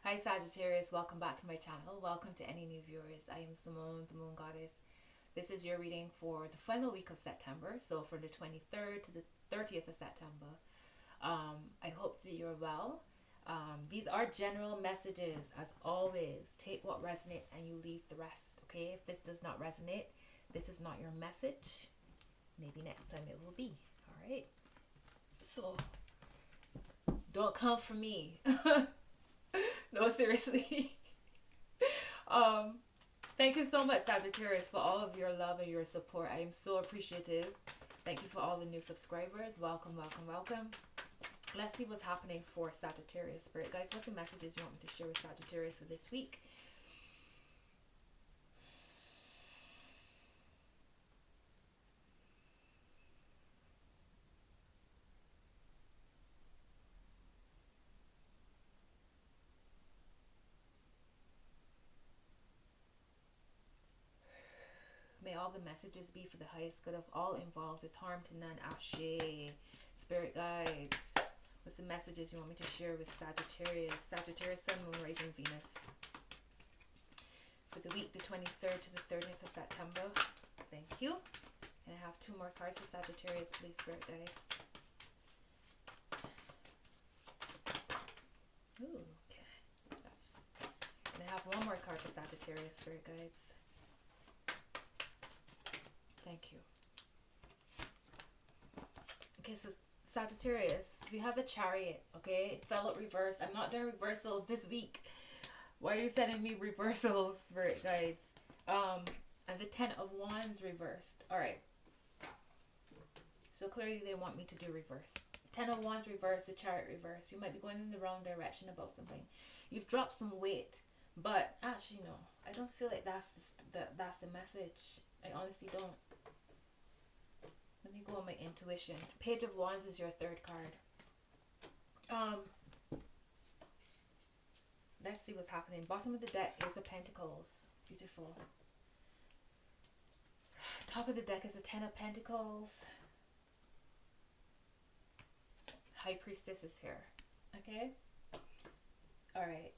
Hi Sagittarius, welcome back to my channel. Welcome to any new viewers. I am Simone, the Moon Goddess. This is your reading for the final week of September, so from the 23rd to the 30th of September. I hope that you're well. These are general messages, as always. Take what resonates and you leave the rest, okay? If this does not resonate, this is not your message. Maybe next time it will be, all right? So, don't come for me. No, seriously. Thank you so much, Sagittarius, for all of your love and your support. I am so appreciative. Thank you for all the new subscribers. Welcome, welcome, welcome. Let's see what's happening for Sagittarius Spirit. Guys, what's the messages you want me to share with Sagittarius for this week? May all the messages be for the highest good of all involved, with harm to none. Ashe. Spirit guides, what's the messages you want me to share with Sagittarius? Sagittarius Sun, Moon, Rising, Venus. For the week, the 23rd to the 30th of September. Thank you. And I have two more cards for Sagittarius, please, Spirit guides. Ooh, okay. And I have one more card for Sagittarius, Spirit guides. Thank you. Okay, so Sagittarius, we have the Chariot, okay? It fell out reverse. I'm not doing reversals this week. Why are you sending me reversals, Spirit guides? And the 10 of Wands reversed. Alright. So clearly they want me to do reverse. 10 of Wands reverse, the Chariot reverse. You might be going in the wrong direction about something. You've dropped some weight. But actually, no. I don't feel like that's the message. I honestly don't. Let me go on my intuition. Page of Wands is your third card. Let's see what's happening. Bottom of the deck is a Pentacles. Beautiful. Top of the deck is a 10 of Pentacles. High Priestess is here. Okay? Alright.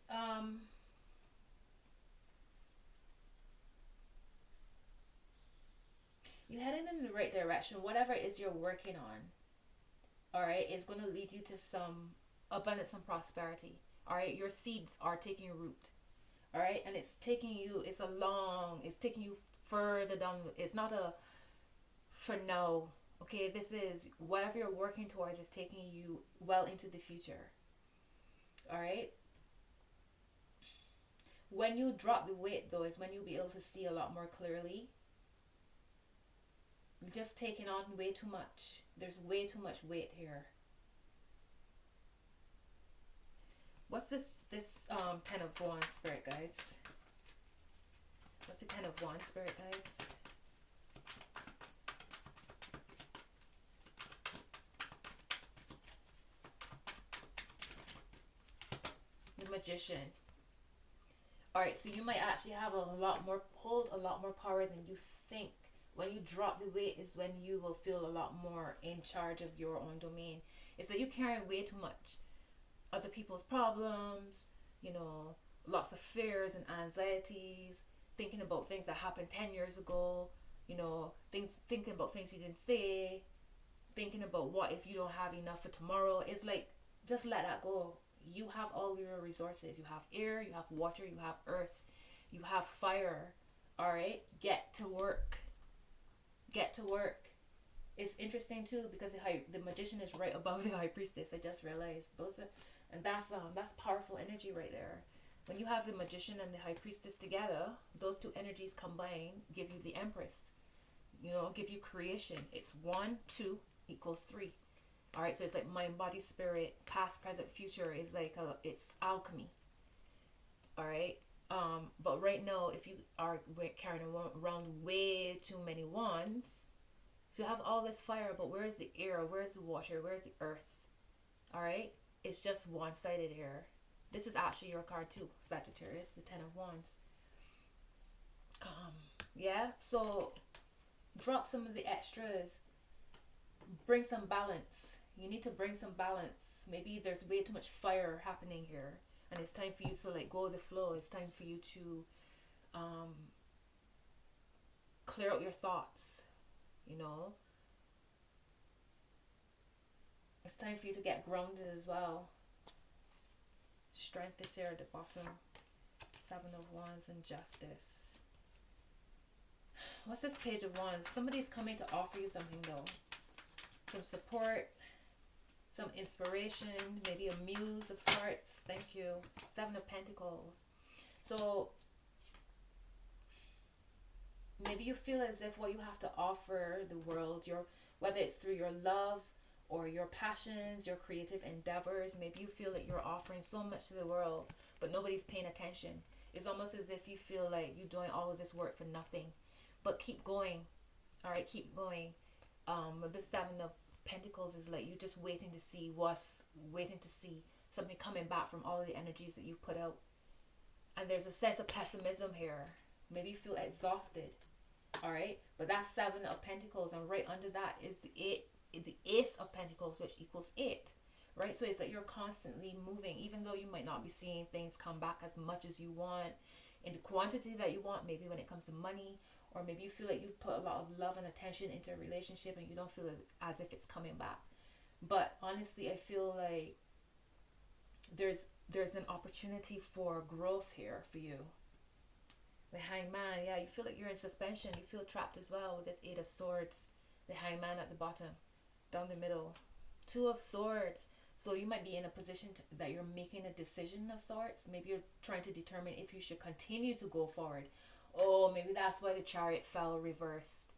You're heading in the right direction. Whatever it is you're working on, alright, is going to lead you to some abundance and prosperity. Alright, your seeds are taking root. Alright, and it's taking you, it's taking you further down. It's not a for now. Okay, this is whatever you're working towards is taking you well into the future. Alright. When you drop the weight, though, is when you'll be able to see a lot more clearly. You're just taking on way too much. There's way too much weight here. What's this 10 of Wands, Spirit guides? What's the 10 of Wands, Spirit guides? The Magician. Alright, so you might actually have hold a lot more power than you think. When you drop the weight is when you will feel a lot more in charge of your own domain. It's that you're carrying way too much other people's problems, you know, lots of fears and anxieties, thinking about things that happened 10 years ago, you know, thinking about things you didn't say, thinking about what if you don't have enough for tomorrow. It's like, just let that go. You have all your resources. You have air, you have water, you have earth, you have fire. Alright, get to work. Get to work. It's interesting too because the Magician is right above the High Priestess. I just realized that's powerful energy right there. When you have the Magician and the High Priestess together, those two energies combined give you the Empress. You know, give you creation. It's 1, 2 equals 3. All right, so it's like mind, body, spirit, past, present, future is like it's alchemy. All right. But right now, if you are carrying around way too many wands, so you have all this fire, but where is the air? Where's the water? Where's the earth? All right, it's just one-sided here. This is actually your card too, Sagittarius, the 10 of Wands. Yeah, so drop some of the extras. Bring some balance. You need to bring some balance. Maybe there's way too much fire happening here. And it's time for you to let go of the flow. It's time for you to clear out your thoughts, you know. It's time for you to get grounded as well. Strength is here at the bottom. 7 of Wands and Justice. What's this Page of Wands? Somebody's coming to offer you something though. Some support, some inspiration, maybe a muse of sorts. Thank you. 7 of Pentacles. So maybe you feel as if what you have to offer the world, whether it's through your love or your passions, your creative endeavors, maybe you feel that you're offering so much to the world, but nobody's paying attention. It's almost as if you feel like you're doing all of this work for nothing. But keep going. All right, keep going. The 7 of Pentacles is like you just waiting to see something coming back from all of the energies that you've put out. And there's a sense of pessimism here. Maybe you feel exhausted. All right, but that's 7 of Pentacles, and right under that is the Ace of Pentacles, which equals 8. Right, so it's like you're constantly moving, even though you might not be seeing things come back as much as you want, in the quantity that you want, maybe when it comes to money, or maybe you feel like you put a lot of love and attention into a relationship and you don't feel as if it's coming back. But honestly, I feel like there's an opportunity for growth here for you. The Hangman, yeah, you feel like you're in suspension. You feel trapped as well with this 8 of Swords. The Hangman at the bottom, down the middle. 2 of Swords. So you might be in a position that you're making a decision of sorts. Maybe you're trying to determine if you should continue to go forward. Oh, maybe that's why the Chariot fell reversed.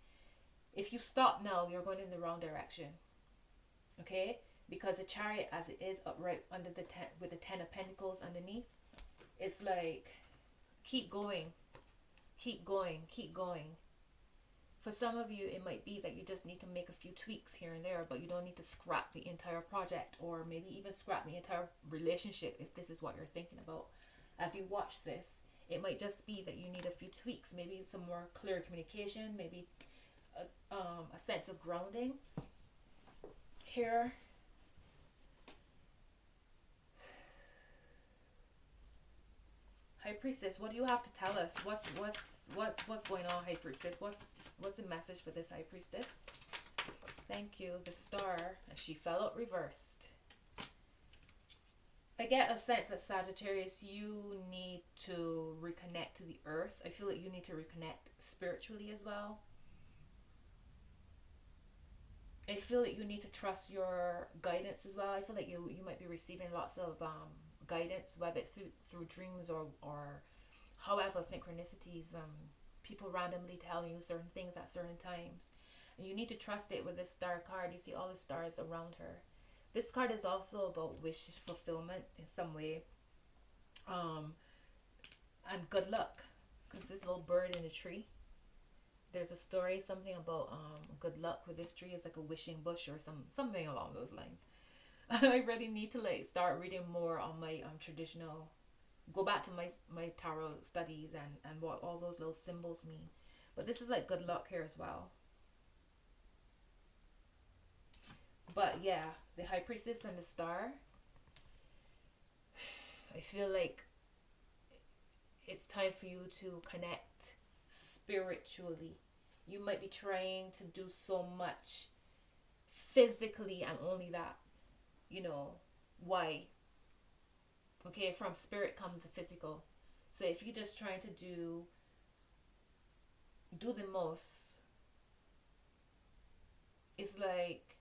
If you stop now, you're going in the wrong direction. Okay? Because the Chariot, as it is upright under the with the 10 of Pentacles underneath, it's like, keep going. Keep going. Keep going. For some of you, it might be that you just need to make a few tweaks here and there, but you don't need to scrap the entire project, or maybe even scrap the entire relationship if this is what you're thinking about. As you watch this, it might just be that you need a few tweaks, maybe some more clear communication, maybe a sense of grounding here. High Priestess, what do you have to tell us? What's going on, High Priestess? What's the message for this High Priestess? Thank you. The Star, and she fell out reversed. I get a sense that Sagittarius, you need to reconnect to the earth. I feel like you need to reconnect spiritually as well. I feel like you need to trust your guidance as well. I feel like you might be receiving lots of guidance, whether it's through dreams or however, synchronicities, people randomly tell you certain things at certain times, and you need to trust it. With this Star card, you see all the stars around her. This card is also about wish fulfillment in some way, and good luck, because this little bird in the tree, there's a story, something about good luck with this tree. Is like a wishing bush or something along those lines. I really need to like start reading more on my traditional, go back to my tarot studies and what all those little symbols mean. But this is like good luck here as well. But yeah, the High Priestess and the Star, I feel like it's time for you to connect spiritually. You might be trying to do so much physically and only that. You know, why? Okay, from spirit comes the physical. So if you're just trying to do the most, it's like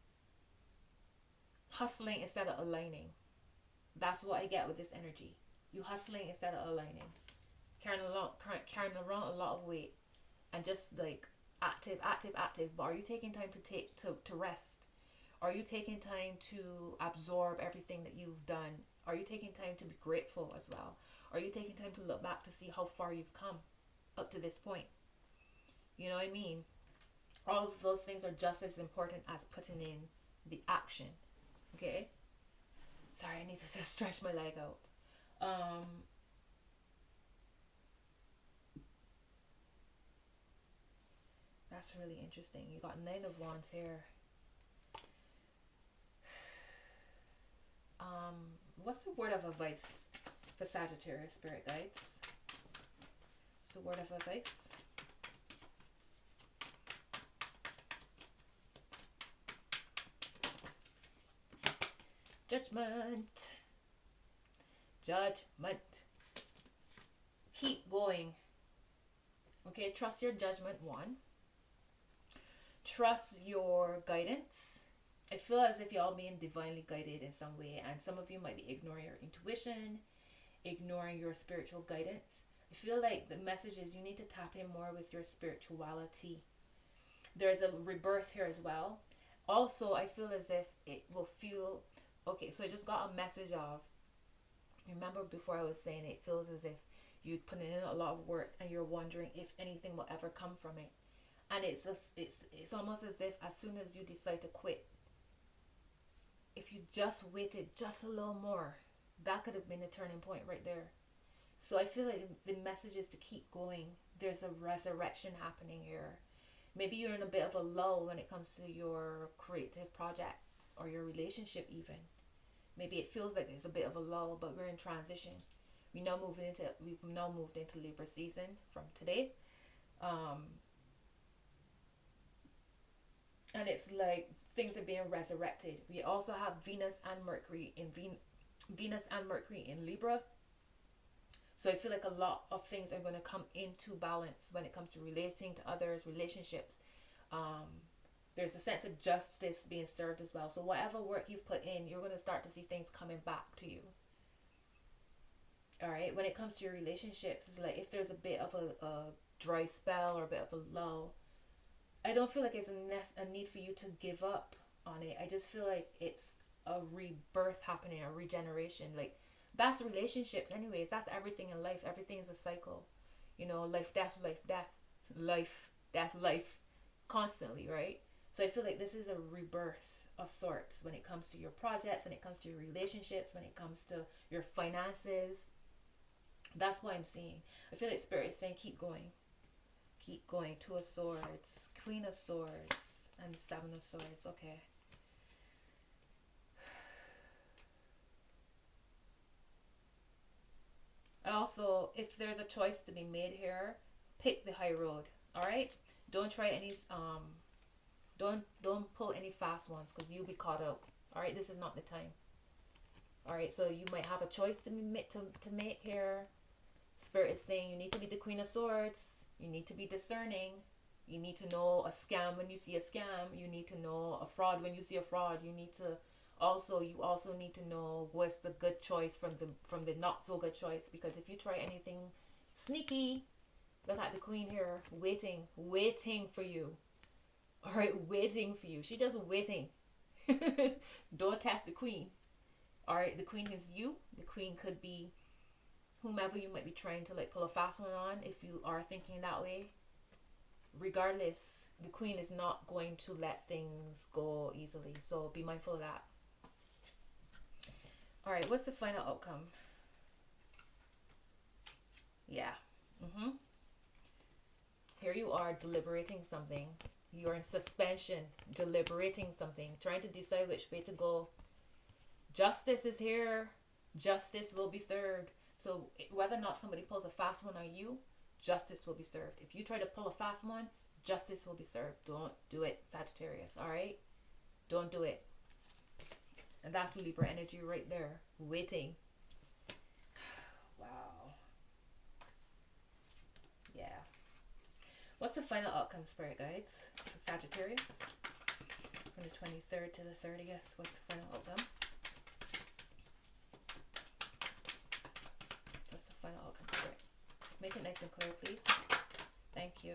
hustling instead of aligning. That's what I get with this energy. You hustling instead of aligning. Carrying around a lot of weight and just like active. But are you taking time to rest? Are you taking time to absorb everything that you've done? Are you taking time to be grateful as well? Are you taking time to look back to see how far you've come up to this point? You know what I mean? All of those things are just as important as putting in the action. Okay? Sorry, I need to just stretch my leg out. That's really interesting. You got 9 of Wands here. What's the word of advice for Sagittarius spirit guides. So word of advice. Judgment. Judgment. Keep going. Okay, trust your judgment, one. Trust your guidance. I feel as if y'all being divinely guided in some way, and some of you might be ignoring your intuition, ignoring your spiritual guidance. I feel like the message is you need to tap in more with your spirituality. There's a rebirth here as well. Also, I feel as if it will feel... Okay, so I just got a message of... Remember before I was saying it feels as if you're putting in a lot of work and you're wondering if anything will ever come from it. And it's almost as if as soon as you decide to quit, if you just waited just a little more, that could have been a turning point right there. So I feel like the message is to keep going. There's a resurrection happening here. Maybe you're in a bit of a lull when it comes to your creative projects or your relationship even. Maybe it feels like there's a bit of a lull, but we're in transition. We've now moved into Libra season from today. And it's like things are being resurrected. We also have Venus and Mercury in Libra. So I feel like a lot of things are going to come into balance when it comes to relating to others, relationships. There's a sense of justice being served as well. So whatever work you've put in, you're going to start to see things coming back to you. All right. When it comes to your relationships, it's like if there's a bit of a dry spell or a bit of a lull, I don't feel like it's a need for you to give up on it. I just feel like it's a rebirth happening, a regeneration. Like that's relationships anyways. That's everything in life. Everything is a cycle. You know, life, death, life, death, life, death, life, constantly, right? So I feel like this is a rebirth of sorts when it comes to your projects, when it comes to your relationships, when it comes to your finances. That's what I'm seeing. I feel like Spirit is saying keep going. Keep going. 2 of Swords, Queen of Swords, and 7 of Swords. Okay. Also, if there's a choice to be made here, pick the high road. All right. Don't try any don't pull any fast ones because you'll be caught up. All right. This is not the time. All right. So you might have a choice to make here. Spirit is saying you need to be the Queen of Swords. You need to be discerning. You need to know a scam when you see a scam. You need to know a fraud when you see a fraud. You also need to know what's the good choice from the not so good choice. Because if you try anything sneaky, look at the Queen here, waiting for you. All right, waiting for you. She does waiting. Don't test the Queen. All right, the Queen is you. The Queen could be whomever you might be trying to like pull a fast one on, if you are thinking that way. Regardless, the Queen is not going to let things go easily. So be mindful of that. All right, what's the final outcome? Yeah. Here you are deliberating something. You're in suspension, deliberating something, trying to decide which way to go. Justice is here. Justice will be served. So whether or not somebody pulls a fast one on you, justice will be served. If you try to pull a fast one, justice will be served. Don't do it, Sagittarius. All right? Don't do it. And that's Libra energy right there. Waiting. Wow. Yeah. What's the final outcome, Spirit guides? For Sagittarius. From the 23rd to the 30th. What's the final outcome? What's the final outcome, Spirit? Make it nice and clear, please. Thank you.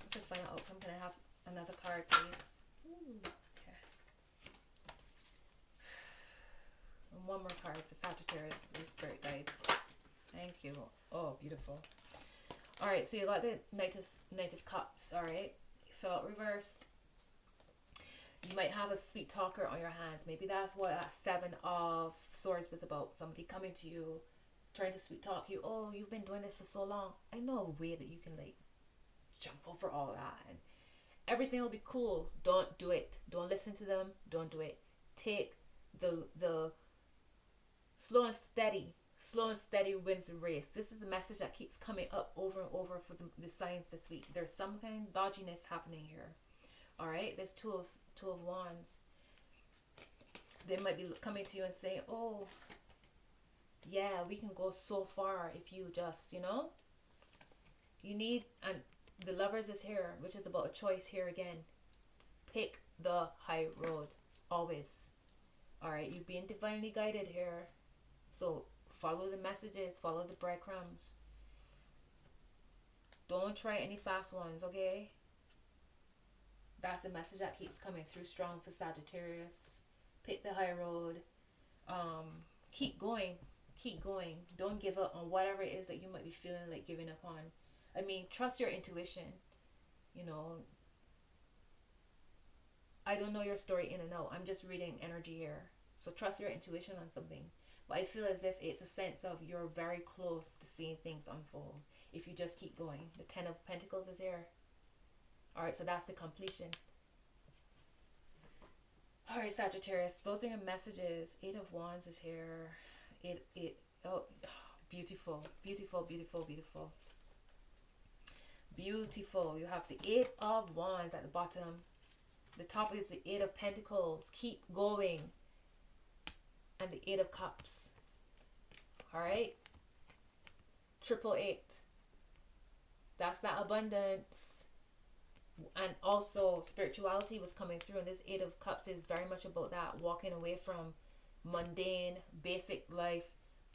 What's the final outcome? Can I have another card, please? Ooh, okay. And one more card for Sagittarius, please, Spirit guides. Thank you. Oh, beautiful. All right, so you got the Knight of Cups. All right, fill out reversed. You might have a sweet talker on your hands. Maybe that's what that 7 of Swords was about. Somebody coming to you, trying to sweet talk you. Oh, you've been doing this for so long. I know a way that you can like jump over all that and everything will be cool. Don't do it. Don't listen to them. Don't do it. Take the Slow and steady wins the race. This is a message that keeps coming up over and over for the signs this week. There's some kind of dodginess happening here. All right, there's two of wands. They might be coming to you and saying, oh yeah, we can go so far if you just, you know, you need, and the lovers is here, which is about a choice here again. Pick the high road always. All right, you're being divinely guided here, so follow the messages, follow the breadcrumbs. Don't try any fast ones, okay? That's the message that keeps coming through strong for Sagittarius. Pick the high road. Keep going. Keep going. Don't give up on whatever it is that you might be feeling like giving up on. I mean, trust your intuition. You know, I don't know your story in and out. I'm just reading energy here. So trust your intuition on something. But I feel as if it's a sense of you're very close to seeing things unfold if you just keep going. The Ten of Pentacles is here. Alright, so that's the completion. Alright, Sagittarius, those are your messages. Eight of Wands is here. Oh, beautiful, beautiful, beautiful, beautiful. Beautiful. You have the Eight of Wands at the bottom. The top is the Eight of Pentacles. Keep going. And the Eight of Cups. Alright. 888. That's that abundance. And also spirituality was coming through. And this Eight of Cups is very much about that. Walking away from mundane, basic life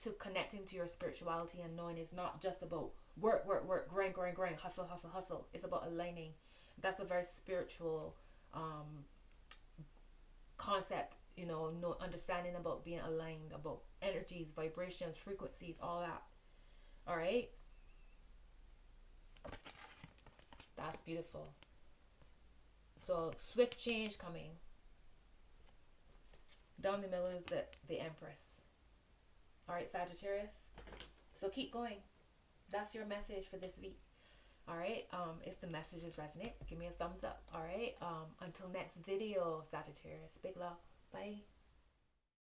to connecting to your spirituality and knowing it's not just about work, work, work, grind, grind, grind, hustle, hustle, hustle. It's about aligning. That's a very spiritual concept, you know, understanding about being aligned, about energies, vibrations, frequencies, all that. All right, that's beautiful. So swift change coming. Down the middle is the Empress. All right, Sagittarius, so keep going. That's your message for this week. All right, if the messages resonate, give me a thumbs up. All right, until next video, Sagittarius, big love. Bye.